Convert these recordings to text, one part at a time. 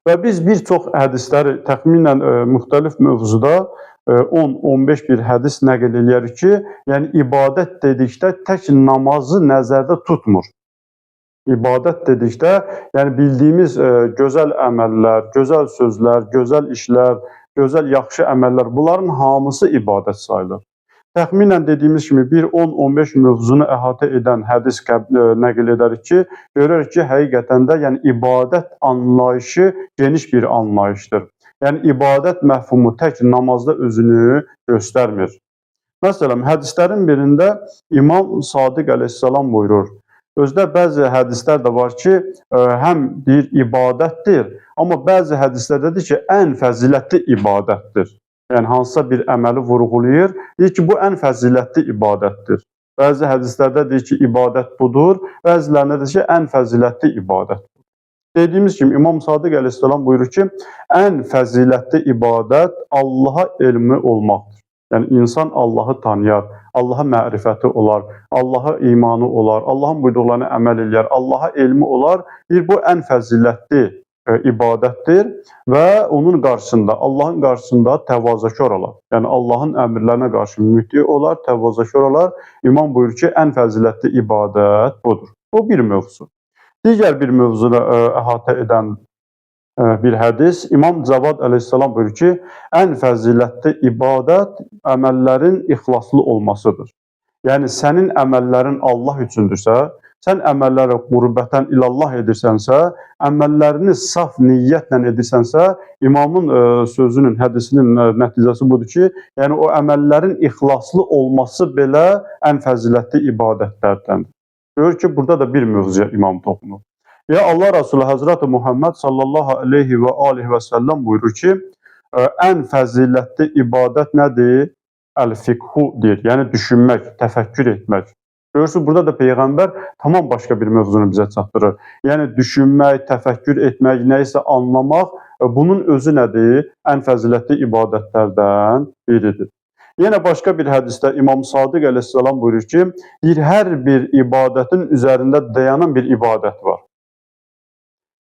Və biz bir çox hədisləri təxminən müxtəlif mövzuda 10-15 bir hədis nəql eləyərik ki, yəni ibadət dedikdə tək namazı nəzərdə tutmur. İbadət dedikdə, yəni bildiyimiz gözəl əməllər, gözəl sözlər, gözəl işlər, gözəl yaxşı əməllər, bunların hamısı ibadət sayılır. Təxminən dediyimiz kimi bir 10-15 mövzunu əhatə edən hədis nəql edərik ki, görürük ki, həqiqətən də yəni ibadət anlayışı geniş bir anlayışdır. Yəni ibadət məfhumu tək namazda özünü göstərmir. Məsələn, hədislərin birində İmam Sadiq əleyhissalam buyurur. Özdə bəzi hədislər də var ki, həm deyir ibadətdir, amma bəzi hədislərdə deyir ki, ən fəzilətli ibadətdir. Yəni hansısa bir əməli vurğulayır, deyir ki, bu ən fəzilətli ibadətdir. Bəzi hədislərdə deyir ki, ibadət budur, bəzilərində deyir ki, ən fəzilətli ibadət. Dediyimiz kimi İmam Sadiq əleyhissalam buyurur ki, ən fəzilətli ibadət Allaha elmi olmaqdır. Yəni insan Allahı tanıyar, Allaha mərifəti olar, Allaha imanı olar, Allahın buyurduqlarına əməl eləyər, Allaha elmi olar. Deyir, bu ən fəzilətli ibadətdir və onun qarşısında, Allahın qarşısında təvazökar olar. Yəni Allahın əmrlərinə qarşı müti olar, təvazökar olar. İmam buyurur ki, ən fəzilətli ibadət budur. Bu bir mövzu. Digər bir mövzunu əhatə edən bir hədis, İmam Cavad əleyhissalam buyurur ki, ən fəzilətli ibadət əməllərin ixlaslı olmasıdır. Yəni sənin əməllərin Allah üçündürsə, sən əməlləri qurbətən ilallah edirsənsə, əməllərini saf niyyətlə edirsənsə, imamın sözünün, hədisinin nəticəsi budur ki, yəni o əməllərin ixlaslı olması belə ən fəzilətli ibadətlərdəndir. Görür ki, burada da bir mövzuya imam toxunur. Ya Allah Resulü Həzrəti Muhammed sallallahu aleyhi və aleyhi və səlləm buyurur ki, ən fəzilətli ibadət nədir? Əl-fiqhu deyir, yəni düşünmək, təfəkkür etmək. Görürsünüz, burada da Peyğəmbər tamam başqa bir mövzunu bizə çatdırır. Yəni düşünmək, təfəkkür etmək, nəyisə anlamaq, bunun özü nədir? Ən fəzilətli ibadətlərdən biridir. Yenə başqa bir hədisdə İmam Sadiq əleyhissalam buyurur ki, hər bir ibadətin üzərində dayanan bir ibadət var.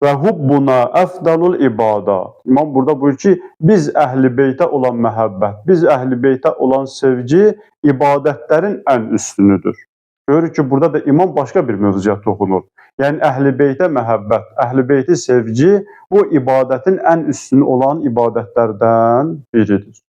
Və hubbuna əfdalul ibadat. İmam burada buyurur ki, biz əhl-i beytə olan məhəbbət, biz əhl-i beytə olan sevgi ibadətlərin ən üstünüdür. Görür ki, burada da imam başqa bir mövzuya toxunur. Yəni əhl-i beytə məhəbbət, əhl-i beyti sevgi bu ibadətin ən üstünü olan ibadətlərdən biridir.